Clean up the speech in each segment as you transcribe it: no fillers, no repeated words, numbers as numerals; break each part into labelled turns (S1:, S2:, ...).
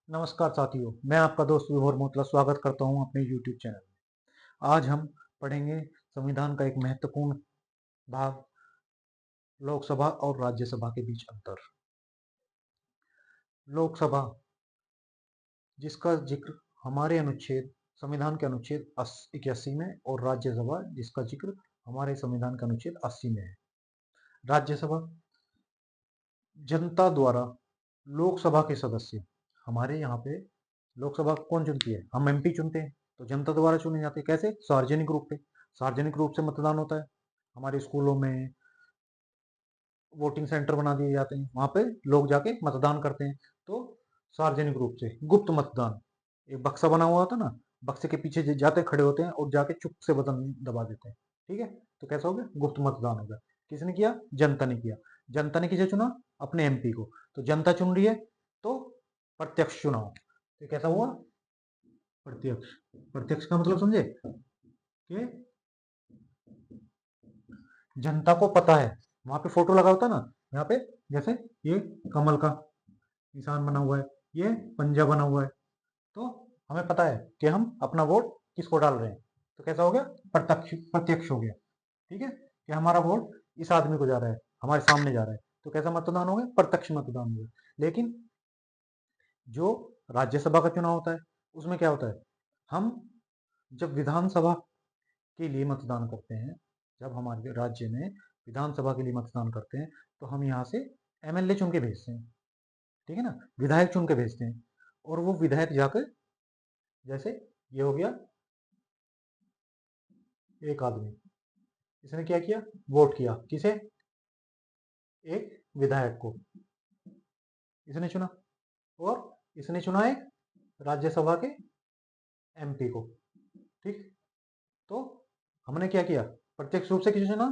S1: नमस्कार साथियों, मैं आपका दोस्त विभोर मोतला स्वागत करता हूं अपने YouTube चैनल में। आज हम पढ़ेंगे संविधान का एक महत्वपूर्ण भाग, लोकसभा और राज्यसभा के बीच अंतर। लोकसभा, जिसका जिक्र हमारे अनुच्छेद संविधान के अनुच्छेद 81 में, और राज्यसभा जिसका जिक्र हमारे संविधान के अनुच्छेद 80 में है। राज्यसभा जनता द्वारा लोकसभा के सदस्य, हमारे यहाँ पे लोकसभा कौन चुनती है? हम एमपी चुनते हैं, तो जनता द्वारा चुने जाते हैं। कैसे? सार्वजनिक रूप पे, सार्वजनिक रूप से मतदान होता है। हमारे स्कूलों में वोटिंग सेंटर बना दिए जाते हैं, वहां पे लोग जाके मतदान करते हैं। तो सार्वजनिक रूप से गुप्त मतदान, एक बक्सा बना हुआ होता ना, बक्से के पीछे जाते खड़े होते हैं और जाके चुप से बटन दबा देते हैं। ठीक है, तो कैसा हो गया? गुप्त मतदान हो गया। किसने किया? जनता ने किया। जनता ने किसे चुना? अपने एमपी को। तो जनता चुन रही है, तो प्रत्यक्ष चुनाव। तो कैसा हुआ? प्रत्यक्ष। प्रत्यक्ष का मतलब समझे कि जनता को पता है, वहां पे फोटो लगा होता ना, यहाँ पे जैसे ये कमल का निशान बना हुआ है, ये पंजा बना हुआ है, तो हमें पता है कि हम अपना वोट किसको डाल रहे हैं। तो कैसा हो गया? प्रत्यक्ष। प्रत्यक्ष हो गया। ठीक है, कि हमारा वोट इस आदमी को जा रहा है, हमारे सामने जा रहा है। तो कैसा मतदान हो गया? प्रत्यक्ष मतदान हो गया। लेकिन जो राज्यसभा का चुनाव होता है, उसमें क्या होता है? हम जब विधानसभा के लिए मतदान करते हैं, जब हमारे राज्य में विधानसभा के लिए मतदान करते हैं, तो हम यहाँ से एमएलए चुन के भेजते हैं। ठीक है ना, विधायक चुन के भेजते हैं। और वो विधायक जाकर, जैसे ये हो गया एक आदमी, इसने क्या किया? वोट किया। किसे? एक विधायक को इसने चुना, और इसने चुना एक राज्यसभा के एमपी को। ठीक, तो हमने क्या किया? प्रत्यक्ष रूप से किसे चुना?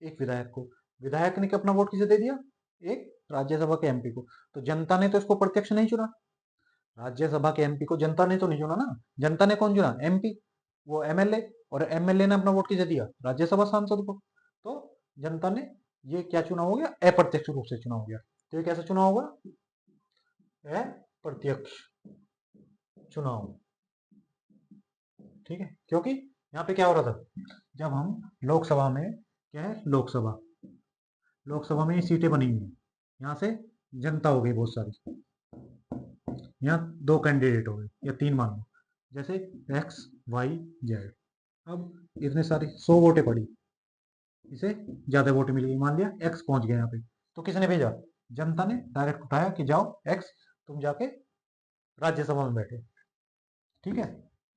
S1: एक विधायक को। विधायक ने अपना वोट किसे दे दिया? एक राज्यसभा के एमपी को। तो जनता ने तो इसको प्रत्यक्ष नहीं चुना, राज्यसभा के एमपी को जनता ने तो नहीं चुना ना। जनता ने कौन चुना? एमपी, वो एमएलए। और एमएलए ने अपना वोट किसे दिया? राज्यसभा सांसद को। तो जनता ने ये क्या चुनाव हो गया? अप्रत्यक्ष रूप से चुनाव हो गया। तो ये कैसा चुनाव होगा? अप्रत्यक्ष चुनाव। ठीक है, क्योंकि यहाँ पे क्या हो रहा था? जब हम लोकसभा में, क्या है लोकसभा, लोकसभा में ये सीटें बनी हुई हैं, यहाँ से जनता हो गई बहुत सारी। यहाँ दो कैंडिडेट हो गए या तीन मान लो, जैसे एक्स वाई जेड। अब इतने सारी 100 वोटें पड़ी, इसे ज्यादा वोटें मिल गई, मान लिया एक्स पहुंच गया यहाँ पे। तो किसने भेजा? जनता ने डायरेक्ट उठाया कि जाओ एक्स, तुम जाके राज्यसभा में बैठे। ठीक है,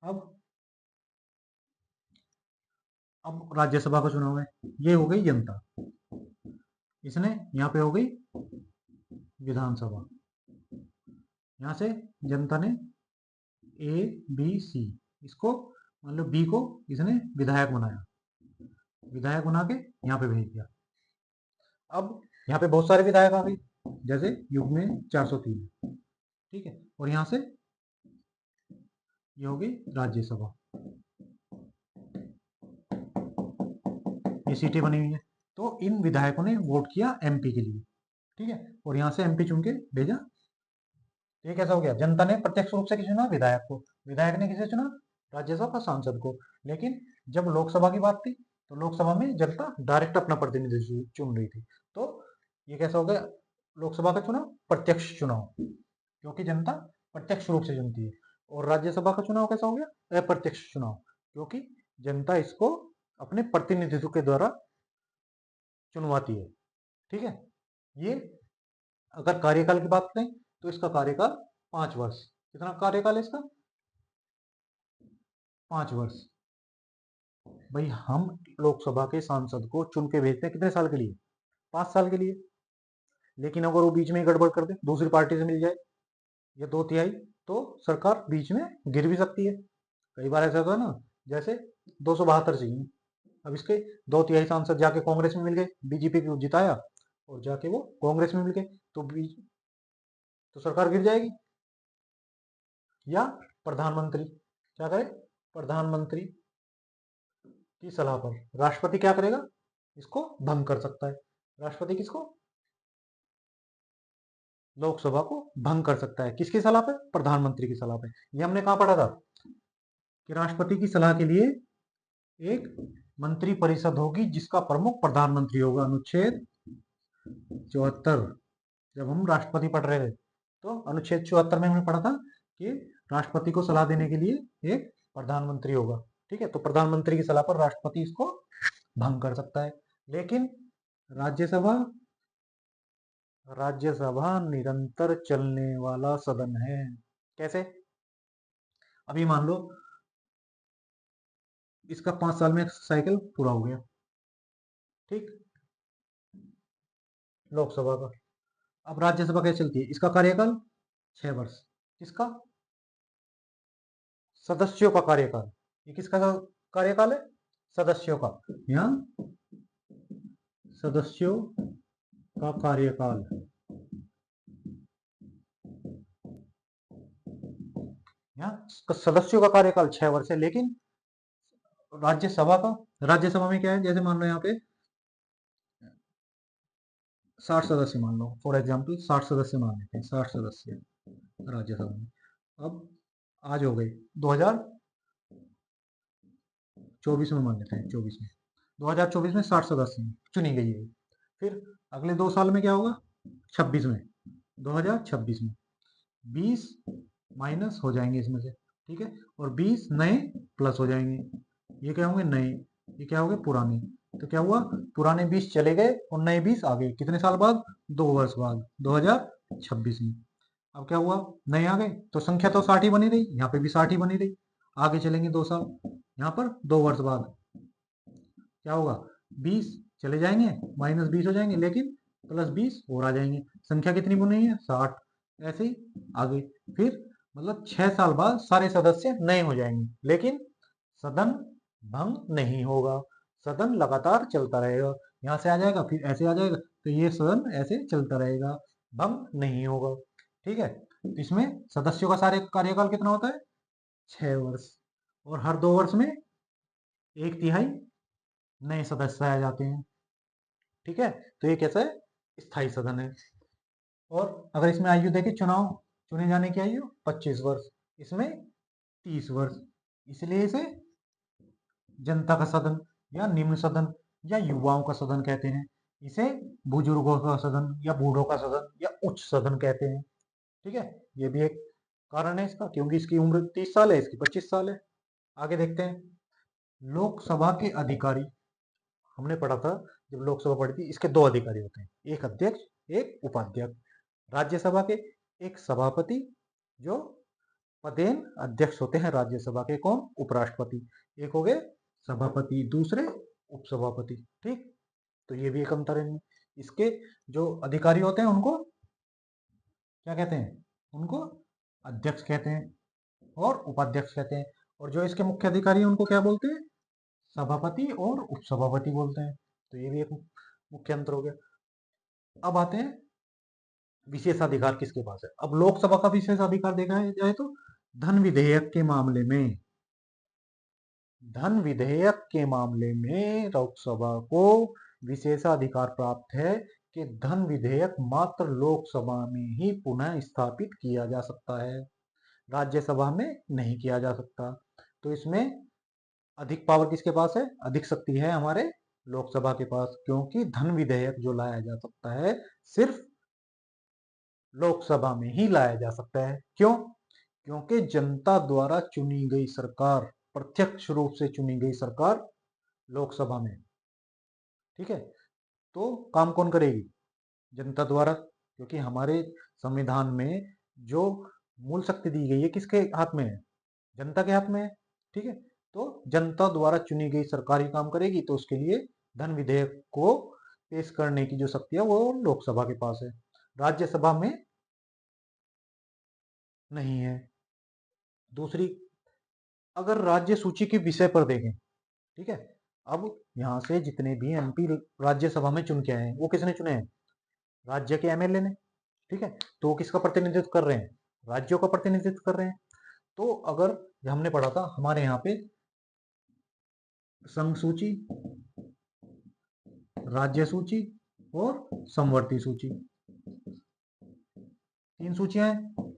S1: अब अब राज्यसभा का चुनाव है, ये हो गई जनता। इसने यहाँ पे हो गई विधानसभा। यहाँ से जनता ने ए बी सी, इसको मान लो बी को इसने विधायक बनाया, विधायक बना के यहाँ पे भेज दिया। अब यहाँ पे बहुत सारे विधायक आ गए, जैसे युग में 403। ठीक है, और यहाँ से ये हो गई राज्यसभा, ये सीटें बनी हुई है। तो इन विधायकों ने वोट किया एमपी के लिए। ठीक है, और यहाँ से एमपी चुन के भेजा। ये कैसा हो गया? जनता ने प्रत्यक्ष रूप से किसे चुना? विधायक को। विधायक ने किसे चुना? राज्यसभा सांसद को। लेकिन जब लोकसभा की बात थी, तो लोकसभा में जनता डायरेक्ट अपना प्रतिनिधि चुन रही थी। तो ये कैसा हो गया? लोकसभा का चुनाव प्रत्यक्ष चुनाव, क्योंकि जनता प्रत्यक्ष रूप से चुनती है। और राज्यसभा का चुनाव कैसा हो गया? अप्रत्यक्ष चुनाव, क्योंकि जनता इसको अपने प्रतिनिधित्व के द्वारा चुनवाती है। ठीक है, ये अगर कार्यकाल की बात करें, तो इसका कार्यकाल 5 वर्ष। कितना कार्यकाल है इसका? 5 वर्ष। भाई हम लोकसभा के सांसद को चुन के भेजते हैं कितने साल के लिए? 5 साल के लिए। लेकिन अगर वो बीच में ही गड़बड़ कर दे, दूसरी पार्टी से मिल जाए या 2/3, तो सरकार बीच में गिर भी सकती है। कई बार ऐसा होता है ना, जैसे 272 चाहिए, अब इसके 2/3 सांसद जाके कांग्रेस में मिल गए, बीजेपी को जिताया और जाके वो कांग्रेस में मिल गए, तो तो सरकार गिर जाएगी। या प्रधानमंत्री क्या करे? प्रधानमंत्री की सलाह पर राष्ट्रपति क्या करेगा? इसको भंग कर सकता है। राष्ट्रपति किसको? लोकसभा को भंग कर सकता है। किसकी सलाह पे? प्रधानमंत्री की सलाह पे। ये हमने कहाँ पढ़ा था कि राष्ट्रपति की सलाह के लिए एक मंत्री परिषद होगी जिसका प्रमुख प्रधानमंत्री होगा। अनुच्छेद 74, जब हम राष्ट्रपति पढ़ रहे थे तो अनुच्छेद 74 में हमने पढ़ा था कि राष्ट्रपति को सलाह देने के लिए एक प्रधानमंत्री होगा। ठीक है, तो प्रधानमंत्री की सलाह पर राष्ट्रपति इसको भंग कर सकता है। लेकिन राज्यसभा राज्यसभा निरंतर चलने वाला सदन है। कैसे? अभी मान लो इसका 5 साल में साइकिल पूरा हो गया, ठीक, लोकसभा का। अब राज्यसभा कैसे चलती है? इसका कार्यकाल 6 वर्ष। किसका? सदस्यों का कार्यकाल। ये किसका कार्यकाल है? सदस्यों का। यहाँ सदस्यों का कार्यकाल, यहाँ सदस्यों का कार्यकाल 6 वर्ष है। लेकिन राज्यसभा में क्या है? जैसे मान लो यहाँ पे 60 सदस्य मान लो, फॉर एग्जाम्पल 60 सदस्य मान लेते हैं, 60 सदस्य राज्यसभा में। अब आज हो गए 2024 में, मान लेते हैं 24 में, 2024 में 60 सदस्य चुनी गई है। फिर अगले 2 साल में क्या होगा? 26 में, 2026 में 20 माइनस हो जाएंगे इसमें से, ठीक है, और 20 नए प्लस हो जाएंगे। ये क्या होंगे? नए। ये क्या हो गए? पुराने। तो क्या हुआ? पुराने 20 चले गए और नए 20 आ गए। कितने साल बाद? 2 वर्ष बाद, 2026 में। अब क्या हुआ? नए आ गए तो संख्या तो 60 ही बनी रही, यहाँ पे भी 60 ही बनी रही। आगे चलेंगे 2 साल, यहाँ पर 2 वर्ष बाद क्या होगा? 20 चले जाएंगे, -20 हो जाएंगे, लेकिन +20 और आ जाएंगे। संख्या कितनी बनी है? 60। ऐसे ही आगे। फिर मतलब 6 साल बाद सारे सदस्य नए हो जाएंगे, लेकिन सदन भंग नहीं होगा। सदन लगातार चलता रहेगा। यहाँ से आ जाएगा, फिर ऐसे आ जाएगा, तो ये सदन ऐसे चलता रहेगा, भंग नहीं होगा। ठीक है, तो इसमें सदस्यों का सारे कार्यकाल कितना होता है? 6 वर्ष। और हर 2 वर्ष में 1/3 नए सदस्य आ जाते हैं। ठीक है, तो ये कैसा है? स्थायी सदन है। और अगर इसमें आयु देखें, चुनाव चुने जाने की आयु 25 वर्ष, इसमें 30 वर्ष। इसलिए इसे जनता का सदन या निम्न सदन या युवाओं का सदन कहते हैं। इसे बुजुर्गों का सदन या बूढ़ों का सदन या उच्च सदन कहते हैं। ठीक है, ये भी एक कारण है इसका, क्योंकि इसकी उम्र 30 साल है, इसकी 25 साल है। आगे देखते हैं, लोकसभा के अधिकारी। हमने पढ़ा था जब लोकसभा पढ़ी थी, इसके 2 अधिकारी होते हैं, एक अध्यक्ष, एक उपाध्यक्ष। राज्यसभा के एक सभापति जो पदेन अध्यक्ष होते हैं राज्यसभा के। कौन? उपराष्ट्रपति। एक हो गए सभापति, दूसरे उपसभापति। ठीक, तो ये भी एक अंतर है। इसके जो अधिकारी होते हैं उनको क्या कहते हैं? उनको अध्यक्ष कहते हैं और उपाध्यक्ष कहते हैं। और जो इसके मुख्य अधिकारी हैं उनको क्या बोलते हैं? सभापति और उपसभापति बोलते हैं। तो ये भी एक मुख्य अंतर हो गया। अब आते हैं विशेषाधिकार किसके पास है। अब लोकसभा का विशेषाधिकार देखा जाए तो धन विधेयक के मामले में, लोकसभा को विशेषाधिकार प्राप्त है कि धन विधेयक मात्र लोकसभा में ही पुनः स्थापित किया जा सकता है, राज्यसभा में नहीं किया जा सकता। तो इसमें अधिक पावर किसके पास है? अधिक शक्ति है हमारे लोकसभा के पास, क्योंकि धन विधेयक जो लाया जा सकता है सिर्फ लोकसभा में ही लाया जा सकता है। क्यों? क्योंकि जनता द्वारा चुनी गई सरकार, प्रत्यक्ष रूप से चुनी गई सरकार लोकसभा में। ठीक है, तो काम कौन करेगी? जनता द्वारा, क्योंकि हमारे संविधान में जो मूल शक्ति दी गई है किसके हाथ में है? जनता के हाथ में है। ठीक है, तो जनता द्वारा चुनी गई सरकार ही काम करेगी, तो उसके लिए धन विधेयक को पेश करने की जो शक्ति है वो लोकसभा के पास है, राज्यसभा में नहीं है। दूसरी, अगर राज्य सूची के विषय पर देखें, ठीक है, अब यहाँ से जितने भी एमपी राज्यसभा में चुन के आए हैं वो किसने चुने हैं? राज्य के एमएलए ने। ठीक है, तो वो किसका प्रतिनिधित्व कर रहे हैं? राज्यों का प्रतिनिधित्व कर रहे हैं। तो अगर हमने पढ़ा था हमारे यहाँ पे संघ सूची, राज्य सूची और समवर्ती सूची। तीन सूचियां हैं,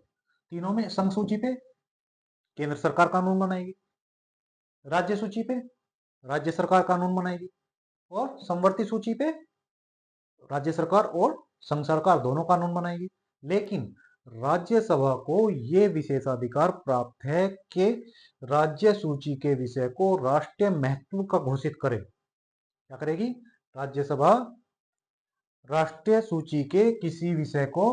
S1: तीनों में संघ सूची पे केंद्र सरकार कानून बनाएगी, राज्य सूची पे राज्य सरकार कानून बनाएगी, और समवर्ती सूची पे राज्य सरकार और संघ सरकार दोनों कानून बनाएगी। लेकिन राज्यसभा को ये विशेषाधिकार प्राप्त है कि राज्य सूची के विषय को राष्ट्रीय महत्व का घोषित करे। क्या करेगी राज्यसभा? राष्ट्रीय सूची के किसी विषय को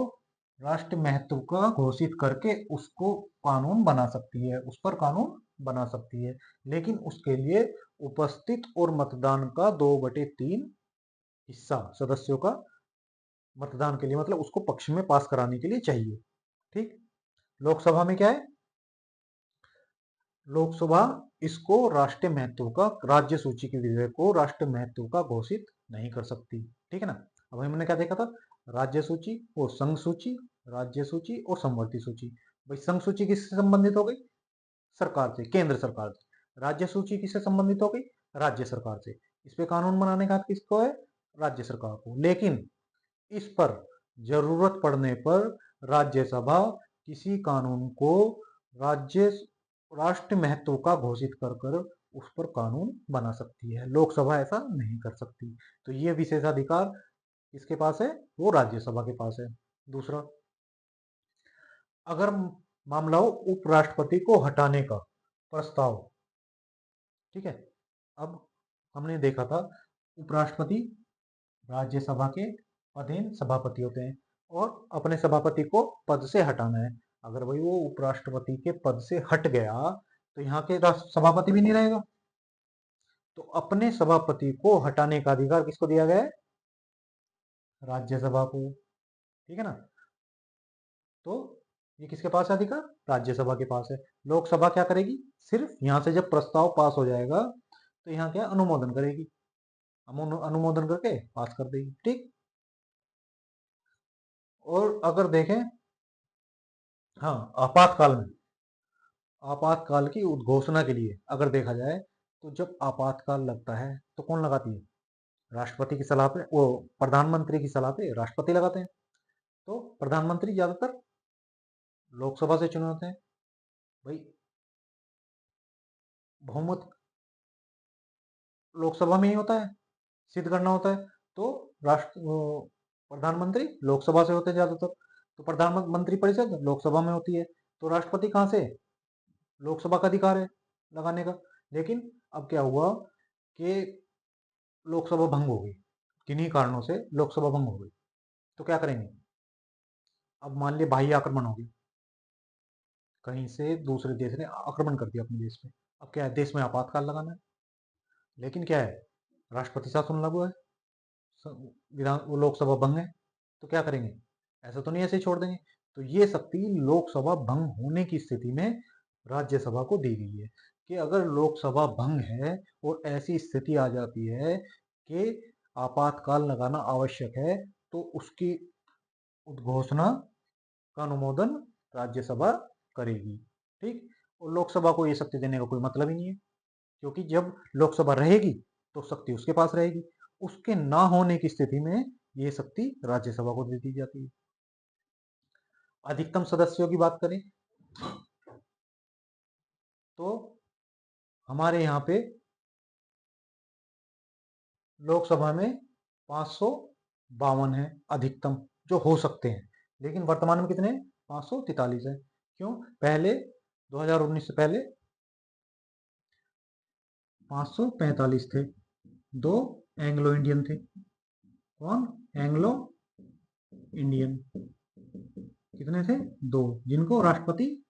S1: राष्ट्रीय महत्व का घोषित करके उसको कानून बना सकती है, उस पर कानून बना सकती है। लेकिन उसके लिए उपस्थित और मतदान का 2/3 हिस्सा सदस्यों का मतदान के लिए, मतलब उसको पक्ष में पास कराने के लिए चाहिए। ठीक। लोकसभा में क्या है? लोकसभा इसको राष्ट्रीय महत्व का, राज्य सूची के विषय को राष्ट्रीय महत्व का घोषित नहीं कर सकती। ठीक है ना। अब हमने क्या देखा था? राज्य सूची और संघ सूची, राज्य सूची और समवर्ती सूची। भाई संघ सूची किससे संबंधित हो गई? सरकार से, केंद्र सरकार से। राज्य सूची किससे संबंधित हो गई? राज्य सरकार से। इस पे कानून बनाने का किसको है? राज्य सरकार को। लेकिन इस पर जरूरत पड़ने पर राज्यसभा किसी कानून को राज्य राष्ट्र महत्व का घोषित कर कर उस पर कानून बना सकती है। लोकसभा ऐसा नहीं कर सकती। तो ये विशेषाधिकार किसके पास है? वो राज्यसभा के पास है। दूसरा, अगर मामला हो उपराष्ट्रपति को हटाने का प्रस्ताव। ठीक है। अब हमने देखा था उपराष्ट्रपति राज्यसभा के अधीन सभापति होते हैं और अपने सभापति को पद से हटाना है। अगर भाई वो उपराष्ट्रपति के पद से हट गया तो यहाँ के सभापति भी नहीं रहेगा। तो अपने सभापति को हटाने का अधिकार किसको दिया गया है? राज्यसभा को। ठीक है ना। तो ये किसके पास है अधिकार? राज्यसभा के पास है। लोकसभा क्या करेगी? सिर्फ यहाँ से जब प्रस्ताव पास हो जाएगा तो यहाँ क्या अनुमोदन करेगी, अनुमोदन करके पास कर देगी। ठीक। और अगर देखें, हाँ, आपातकाल में, आपातकाल की उद्घोषणा के लिए अगर देखा जाए तो जब आपातकाल लगता है तो कौन लगाती है? राष्ट्रपति की सलाह पे, वो प्रधानमंत्री की सलाह पे राष्ट्रपति लगाते हैं। तो प्रधानमंत्री ज्यादातर लोकसभा से चुने होते हैं। भाई बहुमत लोकसभा में ही होता है, सिद्ध करना होता है। तो प्रधानमंत्री लोकसभा से होते हैं ज्यादातर। तो प्रधानमंत्री परिषद लोकसभा में होती है। तो राष्ट्रपति कहाँ से? लोकसभा का अधिकार है लगाने का। लेकिन अब क्या हुआ कि लोकसभा भंग हो गई, किन्हीं कारणों से लोकसभा भंग हो गई। तो क्या करेंगे? अब मान लिया बाह्य आक्रमण हो गया, कहीं से दूसरे देश ने आक्रमण कर दिया अपने देश पे। अब क्या है? देश में आपातकाल लगाना है। लेकिन क्या है? राष्ट्रपति शासन लागू है, विधान वो लोकसभा भंग है। तो क्या करेंगे? ऐसा तो नहीं ऐसे ही छोड़ देंगे। तो ये शक्ति लोकसभा भंग होने की स्थिति में राज्यसभा को दी गई है कि अगर लोकसभा भंग है और ऐसी स्थिति आ जाती है कि आपातकाल लगाना आवश्यक है तो उसकी उद्घोषणा का अनुमोदन राज्यसभा करेगी। ठीक। और लोकसभा को ये शक्ति देने का कोई मतलब ही नहीं है, क्योंकि जब लोकसभा रहेगी तो शक्ति उसके पास रहेगी। उसके ना होने की स्थिति में ये शक्ति राज्यसभा को दे दी जाती है। अधिकतम सदस्यों की बात करें तो हमारे यहाँ पे लोकसभा में 552 है अधिकतम जो हो सकते हैं। लेकिन वर्तमान में कितने? 543 है। क्यों? पहले 2019 से पहले 545 थे। दो एंग्लो इंडियन थे। कौन? Anglo Indian. कितने थे? दो, जिनको राष्ट्रपति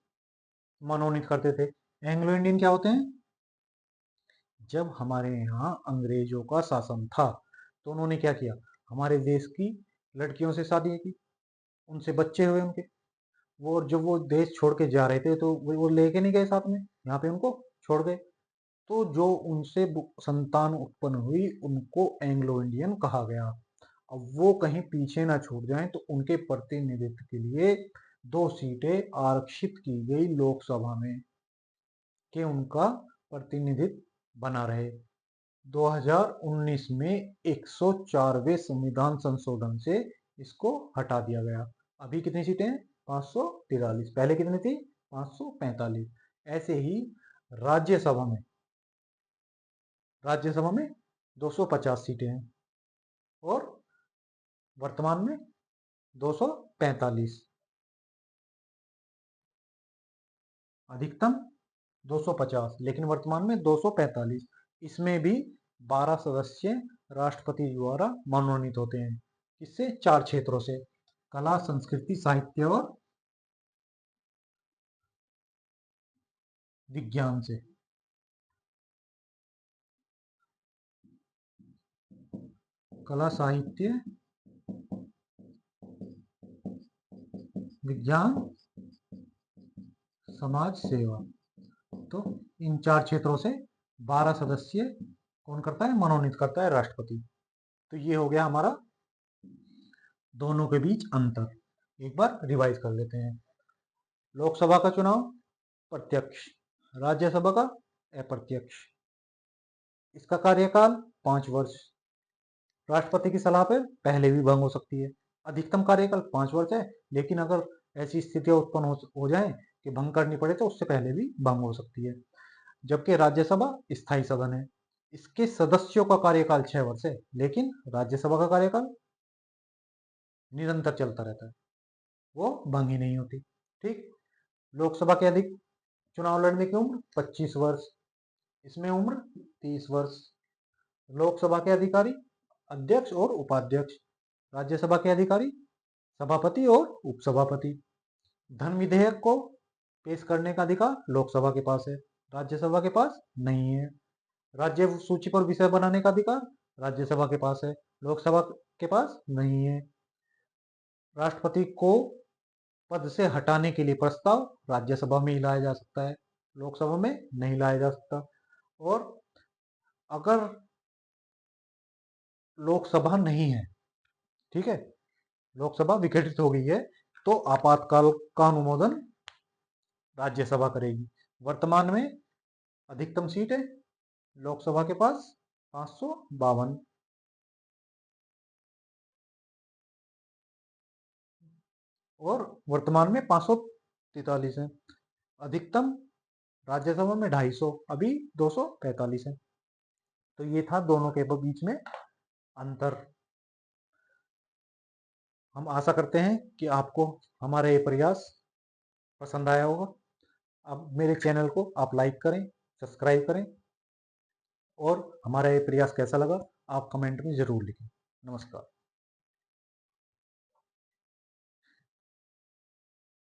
S1: मनोनीत करते थे। एंग्लो इंडियन क्या होते हैं? जब हमारे यहाँ अंग्रेजों का शासन था तो उन्होंने क्या किया? हमारे देश की लड़कियों से शादी की, उनसे बच्चे हुए उनके। वो जब वो देश छोड़ के जा रहे थे तो वो लेके नहीं गए साथ में, यहाँ पे उनको छोड़ गए। तो जो उनसे संतान उत्पन्न हुई उनको एंग्लो इंडियन कहा गया। अब वो कहीं पीछे ना छूट जाएं तो उनके प्रतिनिधित्व के लिए 2 सीटें आरक्षित की गई लोकसभा में कि उनका प्रतिनिधित्व बना रहे। 2019 में 104वें संविधान संशोधन से इसको हटा दिया गया। अभी कितनी सीटें हैं? 543, पहले कितनी थी 545। ऐसे ही राज्यसभा में 250 सीटें हैं और वर्तमान में 245। अधिकतम 250 लेकिन वर्तमान में 245। इसमें भी 12 सदस्य राष्ट्रपति द्वारा मनोनीत होते हैं। किससे? 4 क्षेत्रों से, कला, संस्कृति, साहित्य और विज्ञान से। कला, साहित्य, विज्ञान, समाज सेवा। तो इन 4 क्षेत्रों से 12 सदस्य कौन करता है? मनोनीत करता है राष्ट्रपति। तो ये हो गया हमारा दोनों के बीच अंतर। एक बार रिवाइज कर लेते हैं। लोकसभा का चुनाव प्रत्यक्ष, राज्यसभा का अप्रत्यक्ष। इसका कार्यकाल 5 वर्ष, राष्ट्रपति की सलाह पर पहले भी भंग हो सकती है। अधिकतम कार्यकाल 5 वर्ष है, लेकिन अगर ऐसी स्थितियां उत्पन्न हो जाए कि भंग करनी पड़े तो उससे पहले भी भंग हो सकती है। जबकि राज्यसभा स्थायी सदन है, इसके सदस्यों का कार्यकाल 6 वर्ष है, लेकिन राज्यसभा का कार्यकाल निरंतर चलता रहता है, वो भंग ही नहीं होती। ठीक। लोकसभा के अधिक चुनाव लड़ने की उम्र 25 वर्ष, इसमें उम्र 30 वर्ष। लोकसभा के अधिकारी अध्यक्ष और उपाध्यक्ष, राज्यसभा के अधिकारी सभापति और उपसभापति। धन विधेयक को पेश करने का अधिकार लोकसभा के पास है, राज्यसभा के पास नहीं है। राज्य सूची पर विषय बनाने का अधिकार राज्यसभा के पास है, लोकसभा के पास नहीं है। राष्ट्रपति को पद से हटाने के लिए प्रस्ताव राज्यसभा में ही लाया जा सकता है, लोकसभा में नहीं लाया जा सकता। और अगर लोकसभा नहीं है, ठीक है, लोकसभा विघटित हो गई है, तो आपातकाल का अनुमोदन राज्यसभा करेगी। वर्तमान में अधिकतम सीट है लोकसभा के पास 552 और वर्तमान में 543 है। अधिकतम राज्यसभा में 250, अभी 245 है। तो ये था दोनों के बीच में अंतर। हम आशा करते हैं कि आपको हमारा ये प्रयास पसंद आया होगा। अब मेरे चैनल को आप लाइक करें, सब्सक्राइब करें और हमारा ये प्रयास कैसा लगा आप कमेंट में ज़रूर लिखें। नमस्कार।